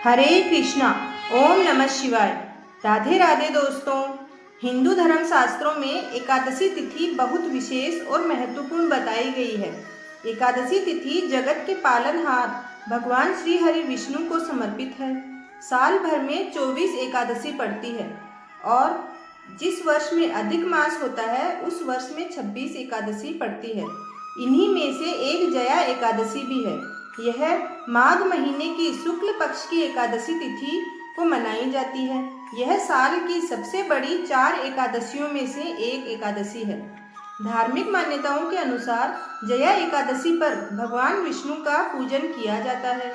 हरे कृष्णा। ओम नमः शिवाय। राधे राधे दोस्तों। हिंदू धर्म शास्त्रों में एकादशी तिथि बहुत विशेष और महत्वपूर्ण बताई गई है। एकादशी तिथि जगत के पालनहार भगवान श्री हरि विष्णु को समर्पित है। साल भर में 24 एकादशी पड़ती है और जिस वर्ष में अधिक मास होता है उस वर्ष में 26 एकादशी पड़ती है। इन्हीं में से एक जया एकादशी भी है। यह माघ महीने की शुक्ल पक्ष की एकादशी तिथि को मनाई जाती है। यह साल की सबसे बड़ी 4 एकादशियों में से एक एकादशी है। धार्मिक मान्यताओं के अनुसार जया एकादशी पर भगवान विष्णु का पूजन किया जाता है।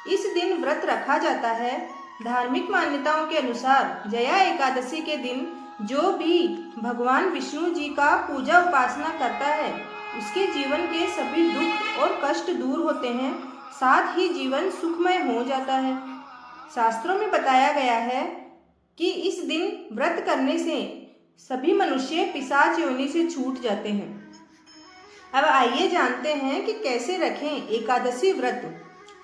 इस दिन व्रत रखा जाता है। धार्मिक मान्यताओं के अनुसार जया एकादशी के दिन जो भी भगवान विष्णु जी का पूजा उपासना करता है उसके जीवन के सभी दुख और कष्ट दूर होते हैं, साथ ही जीवन सुखमय हो जाता है। शास्त्रों में बताया गया है कि इस दिन व्रत करने से सभी मनुष्य पिशाच योनि से छूट जाते हैं। अब आइए जानते हैं कि कैसे रखें एकादशी व्रत।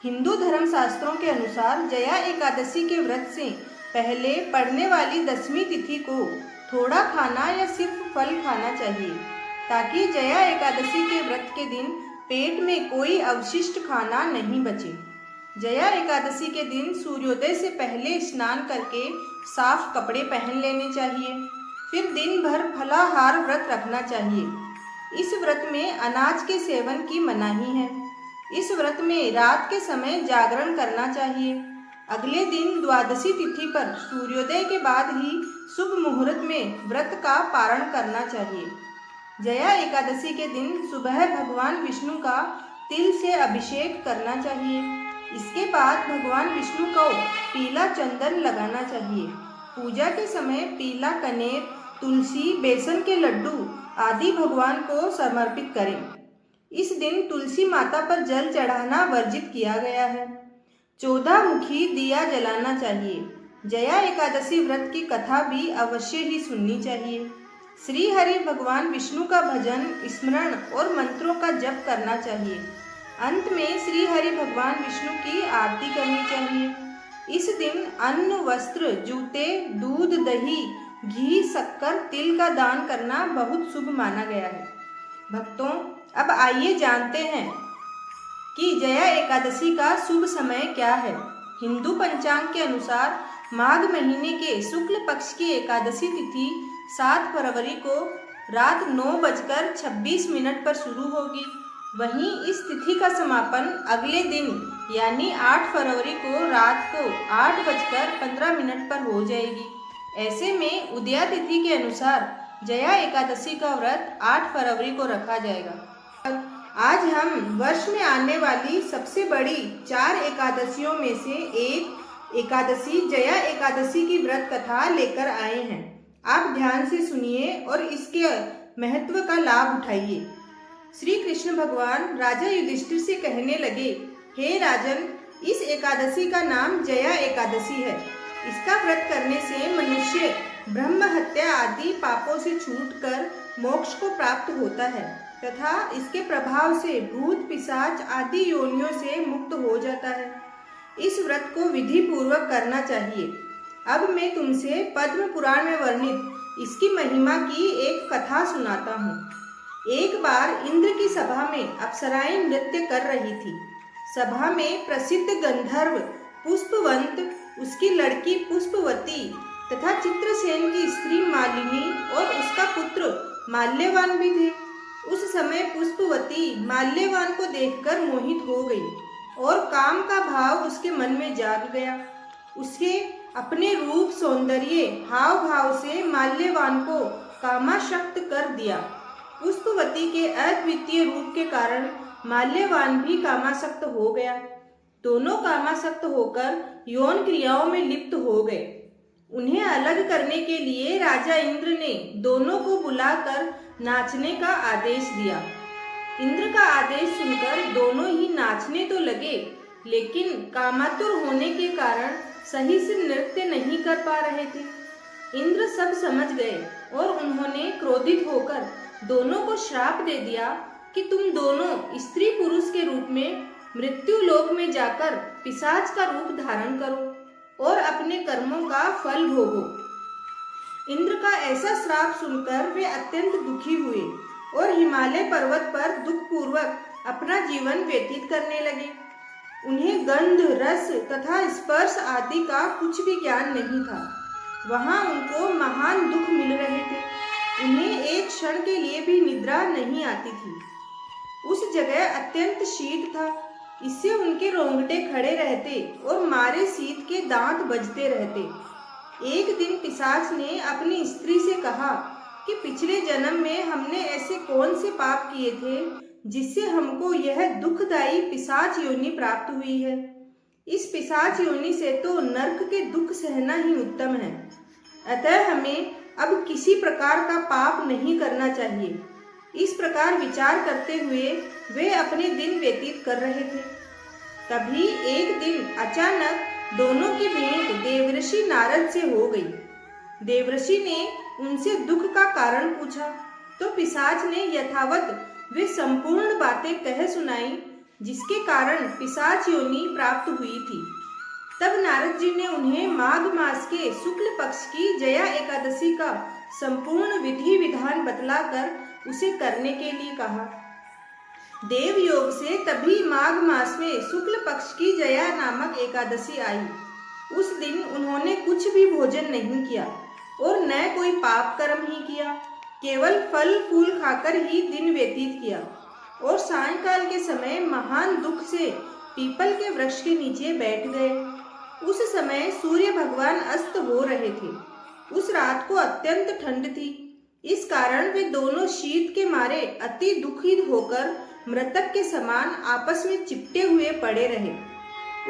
हिंदू धर्म शास्त्रों के अनुसार जया एकादशी के व्रत से पहले पड़ने वाली 10वीं तिथि को थोड़ा खाना या सिर्फ फल खाना चाहिए, ताकि जया एकादशी के व्रत के दिन पेट में कोई अवशिष्ट खाना नहीं बचे। जया एकादशी के दिन सूर्योदय से पहले स्नान करके साफ कपड़े पहन लेने चाहिए। फिर दिन भर फलाहार व्रत रखना चाहिए। इस व्रत में अनाज के सेवन की मनाही है। इस व्रत में रात के समय जागरण करना चाहिए। अगले दिन द्वादशी तिथि पर सूर्योदय के बाद ही शुभ मुहूर्त में व्रत का पारण करना चाहिए। जया एकादशी के दिन सुबह भगवान विष्णु का तिल से अभिषेक करना चाहिए। इसके बाद भगवान विष्णु को पीला चंदन लगाना चाहिए। पूजा के समय पीला कनेर, तुलसी, बेसन के लड्डू आदि भगवान को समर्पित करें। इस दिन तुलसी माता पर जल चढ़ाना वर्जित किया गया है। 14 मुखी दिया जलाना चाहिए। जया एकादशी व्रत की कथा भी अवश्य ही सुननी चाहिए। श्री हरि भगवान विष्णु का भजन, स्मरण और मंत्रों का जप करना चाहिए। अंत में श्री हरि भगवान विष्णु की आरती करनी चाहिए। इस दिन अन्न, वस्त्र, जूते, दूध, दही, घी, शक्कर, तिल का दान करना बहुत शुभ माना गया है। भक्तों, अब आइए जानते हैं कि जया एकादशी का शुभ समय क्या है। हिंदू पंचांग के अनुसार माघ महीने के शुक्ल पक्ष की एकादशी तिथि 7 फरवरी को रात 9:26 पर शुरू होगी। वहीं इस तिथि का समापन अगले दिन यानी 8 फरवरी को रात को 8:15 पर हो जाएगी। ऐसे में उदया तिथि के अनुसार जया एकादशी का व्रत 8 फरवरी को रखा जाएगा। आज हम वर्ष में आने वाली सबसे बड़ी 4 एकादशियों में से एक एकादशी जया एकादशी की व्रत कथा लेकर आए हैं। आप ध्यान से सुनिए और इसके महत्व का लाभ उठाइए। श्री कृष्ण भगवान राजा युधिष्ठिर से कहने लगे, हे राजन, इस एकादशी का नाम जया एकादशी है। इसका व्रत करने से मनुष्य ब्रह्म हत्या आदि पापों से छूटकर मोक्ष को प्राप्त होता है तथा इसके प्रभाव से भूत, पिशाच आदि योनियों से मुक्त हो जाता है। इस व्रत को विधि पूर्वक करना चाहिए। अब मैं तुमसे पद्म पुराण में वर्णित इसकी महिमा की एक कथा सुनाता हूँ। एक बार इंद्र की सभा में अप्सराएं नृत्य कर रही थी। सभा में प्रसिद्ध गंधर्व पुष्पवंत, उसकी लड़की पुष्पवती तथा चित्रसेन की स्त्री मालिनी और उसका पुत्र माल्यवान भी थे। उस समय पुष्पवती माल्यवान को देखकर मोहित हो गई और काम का भाव उसके मन में जाग गया। उसके अपने रूप, सौंदर्य, हाव भाव से माल्यवान को कामासक्त कर दिया। पुष्पवती के अद्वितीय रूप के कारण माल्यवान भी कामासक्त हो गया। दोनों कामासक्त होकर यौन क्रियाओं में लिप्त हो गए। उन्हें अलग करने के लिए राजा इंद्र ने दोनों को बुलाकर नाचने का आदेश दिया। इंद्र का आदेश सुनकर दोनों ही नाचने तो लगे, लेकिन कामातुर होने के कारण सही से नृत्य नहीं कर पा रहे थे। इंद्र सब समझ गए और उन्होंने क्रोधित होकर दोनों को श्राप दे दिया कि तुम दोनों स्त्री पुरुष के रूप में मृत्यु लोक में जाकर पिशाच का रूप धारण करो और अपने कर्मों का फल भोगो। इंद्र का ऐसा श्राप सुनकर वे अत्यंत दुखी हुए और हिमालय पर्वत पर दुखपूर्वक अपना जीवन व्यतीत करने लगे। उन्हें गंध, रस तथा स्पर्श आदि का कुछ भी ज्ञान नहीं था। वहां उनको महान दुख मिल रहे थे। उन्हें एक क्षण के लिए भी निद्रा नहीं आती थी। उस जगह अत्यंत शीत था, इससे उनके रोंगटे खड़े रहते और मारे शीत के दांत बजते रहते। एक दिन पिशाच ने अपनी स्त्री से कहा कि पिछले जन्म में हमने ऐसे कौन से पाप किए थे जिससे हमको यह दुखदायी पिशाच योनि प्राप्त हुई है। इस पिशाच योनि से तो नरक के दुख सहना ही उत्तम है। अतः हमें अब किसी प्रकार का पाप नहीं करना चाहिए। इस प्रकार विचार करते हुए वे अपने दिन व्यतीत कर रहे थे। तभी एक दिन अचानक दोनों की भेंट देवर्षि नारद से हो गई। देवर्षि ने उनसे दुख का कारण पूछा तो पिशाच ने यथावत वे संपूर्ण बातें कह सुनाई जिसके कारण पिशाच योनि प्राप्त हुई थी। तब नारद जी ने उन्हें माघ मास के शुक्ल पक्ष की जया एकादशी का संपूर्ण विधि विधान बतलाकर उसे करने के लिए कहा। देव योग से तभी माघ मास में शुक्ल पक्ष की जया नामक एकादशी आई। उस दिन उन्होंने कुछ भी भोजन नहीं किया और न कोई पाप कर्म ही किया, केवल फल फूल खाकर ही दिन व्यतीत किया और सायंकाल के समय महान दुख से पीपल के वृक्ष के नीचे बैठ गए। उस समय सूर्य भगवान अस्त हो रहे थे। उस रात को अत्यंत ठंड थी, इस कारण वे दोनों शीत के मारे अति दुखित होकर मृतक के समान आपस में चिपटे हुए पड़े रहे।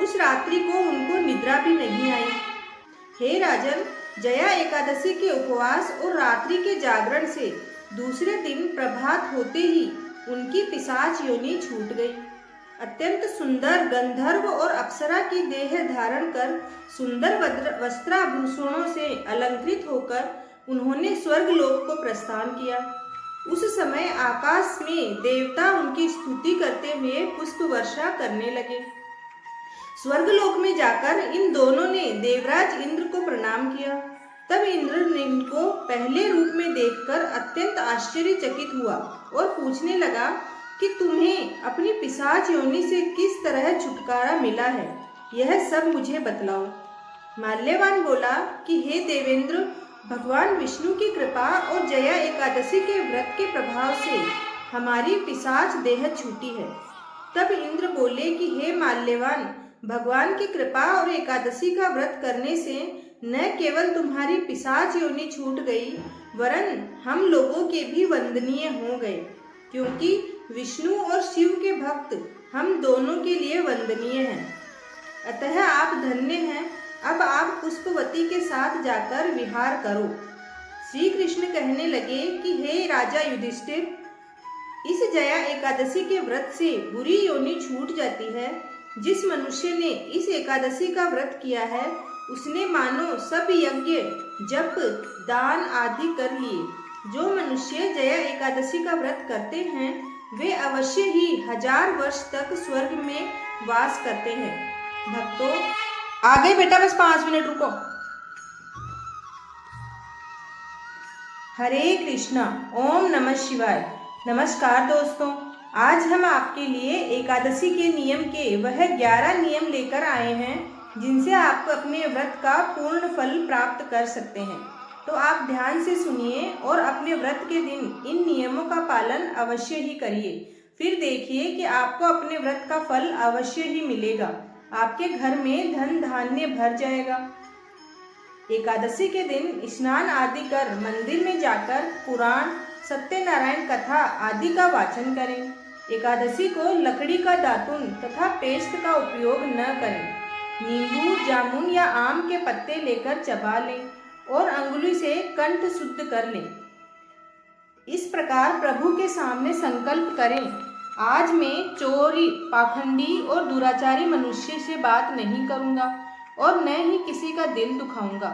उस रात्रि को उनको निद्रा भी नहीं आई। हे राजन, जया एकादशी के उपवास और रात्रि के जागरण से दूसरे दिन प्रभात होते ही उनकी पिशाच योनि छूट गई। अत्यंत सुंदर गंधर्व और अप्सरा की देह धारण कर सुंदर वस्त्राभूषणों से अलंकृत होकर उन्होंने स्वर्गलोक को प्रस्थान किया। उस समय आकाश में देवता उनकी स्तुति करते हुए पुष्प वर्षा करने लगे। स्वर्गलोक में जाकर इन दोनों ने देवराज इंद्र को प्रणाम किया। तब इंद्र ने इनको पहले रूप में देखकर अत्यंत आश्चर्यचकित हुआ और पूछने लगा कि तुम्हें अपनी पिशाच योनि से किस तरह छुटकारा मिला है, यह सब मुझे बतलाओ। माल्यवान बोला कि हे देवेंद्र, भगवान विष्णु की कृपा और जया एकादशी के व्रत के प्रभाव से हमारी पिशाच देह छूटी है। तब इंद्र बोले कि हे माल्यवान, भगवान की कृपा और एकादशी का व्रत करने से न केवल तुम्हारी पिशाच योनि छूट गई, वरन हम लोगों के भी वंदनीय हो गए, क्योंकि विष्णु और शिव के भक्त हम दोनों के लिए वंदनीय हैं। अतः आप धन्य हैं। अब आप पुष्पवती के साथ जाकर विहार करो। श्री कृष्ण कहने लगे कि हे राजा युधिष्ठिर, इस जया एकादशी के व्रत से बुरी योनि छूट जाती है। जिस मनुष्य ने इस एकादशी का व्रत किया है उसने मानो सब यज्ञ, जप, दान आदि कर लिए। जो मनुष्य जया एकादशी का व्रत करते हैं वे अवश्य ही 1000 वर्ष तक स्वर्ग में वास करते हैं। भक्तों, आ गए बेटा, बस 5 मिनट रुको। हरे कृष्णा, ओम नमः शिवाय। नमस्कार दोस्तों, आज हम आपके लिए एकादशी के नियम के वह 11 नियम लेकर आए हैं जिनसे आप अपने व्रत का पूर्ण फल प्राप्त कर सकते हैं। तो आप ध्यान से सुनिए और अपने व्रत के दिन इन नियमों का पालन अवश्य ही करिए। फिर देखिए कि आपको अपने व्रत का फल अवश्य ही मिलेगा। आपके घर में धन धान्य भर जाएगा। एकादशी के दिन स्नान आदि कर मंदिर में जाकर पुराण, सत्यनारायण कथा आदि का वाचन करें। एकादशी को लकड़ी का दातुन तथा पेस्ट का उपयोग न करें। नींबू, जामुन या आम के पत्ते लेकर चबा लें और अंगुली से कंठ शुद्ध कर लें। इस प्रकार प्रभु के सामने संकल्प करें, आज मैं चोरी, पाखंडी और दुराचारी मनुष्य से बात नहीं करूंगा और न ही किसी का दिल दुखाऊंगा।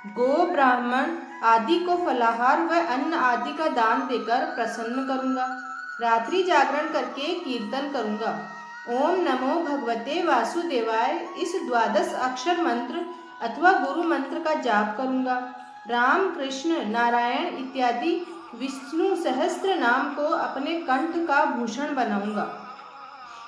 गो, ब्राह्मण आदि को फलाहार व अन्न आदि का दान देकर प्रसन्न करूंगा। रात्रि जागरण करके कीर्तन करूंगा ओम नमो भगवते वासुदेवाय इस 12 अक्षर मंत्र अथवा गुरु मंत्र का जाप करूंगा। राम, कृष्ण, नारायण इत्यादि विष्णु सहस्त्र नाम को अपने कंठ का भूषण बनाऊंगा।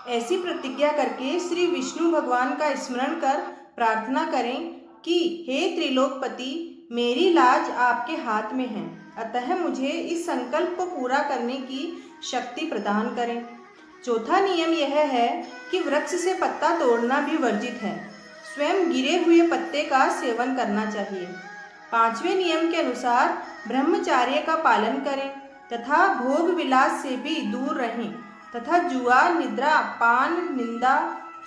ऐसी प्रतिज्ञा करके श्री विष्णु भगवान का स्मरण कर प्रार्थना करें कि हे त्रिलोकपति, मेरी लाज आपके हाथ में है, अतः मुझे इस संकल्प को पूरा करने की शक्ति प्रदान करें। चौथा नियम यह है कि वृक्ष से पत्ता तोड़ना भी वर्जित है, स्वयं गिरे हुए पत्ते का सेवन करना चाहिए। 5वें नियम के अनुसार ब्रह्मचर्य का पालन करें तथा भोग विलास से भी दूर रहें तथा जुआ, निद्रा, पान, निंदा,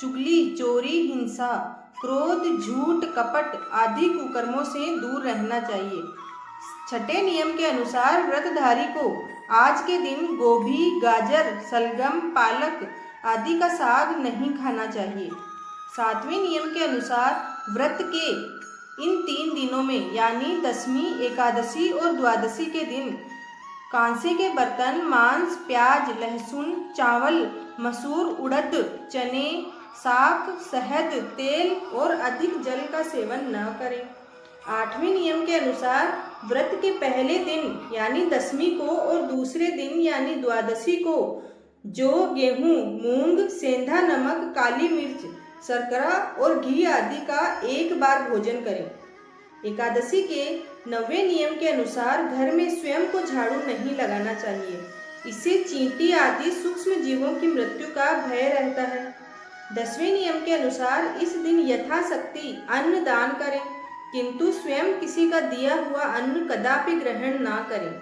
चुगली, चोरी, हिंसा, क्रोध, झूठ, कपट आदि कुकर्मों से दूर रहना चाहिए। 6ठे नियम के अनुसार व्रतधारी को आज के दिन गोभी, गाजर, सलगम, पालक आदि का साग नहीं खाना चाहिए। 7वें नियम के अनुसार व्रत के इन 3 दिनों में यानी दशमी, एकादशी और द्वादशी के दिन कांसे के बर्तन, मांस, प्याज, लहसुन, चावल, मसूर, उड़द, चने, साग, शहद, तेल और अधिक जल का सेवन न करें। 8वें नियम के अनुसार व्रत के पहले दिन यानी दशमी को और दूसरे दिन यानी द्वादशी को जौ, गेहूं, मूंग, सेंधा नमक, काली मिर्च, शर्करा और घी आदि का एक बार भोजन करें। एकादशी के 9वें नियम के अनुसार घर में स्वयं को झाड़ू नहीं लगाना चाहिए, इससे चींटी आदि सूक्ष्म जीवों की मृत्यु का भय रहता है। 10वें नियम के अनुसार इस दिन यथाशक्ति अन्न दान करें, किंतु स्वयं किसी का दिया हुआ अन्न कदापि ग्रहण ना करें।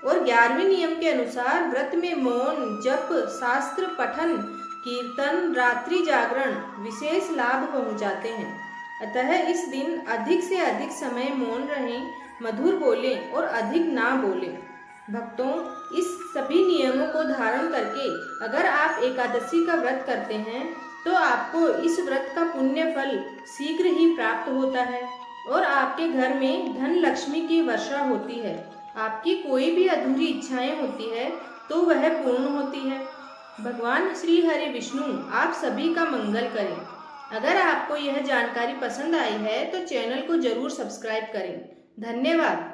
और 11वें नियम के अनुसार व्रत में मौन, जप, शास्त्र पठन, कीर्तन, रात्रि जागरण विशेष लाभ पहुंचाते हैं, अतः इस दिन अधिक से अधिक समय मौन रहें, मधुर बोलें और अधिक ना बोलें। भक्तों, इस सभी नियमों को धारण करके अगर आप एकादशी का व्रत करते हैं तो आपको इस व्रत का पुण्य फल शीघ्र ही प्राप्त होता है और आपके घर में धन लक्ष्मी की वर्षा होती है। आपकी कोई भी अधूरी इच्छाएं होती है तो वह पूर्ण होती है। भगवान श्री हरि विष्णु आप सभी का मंगल करें। अगर आपको यह जानकारी पसंद आई है तो चैनल को जरूर सब्सक्राइब करें। धन्यवाद।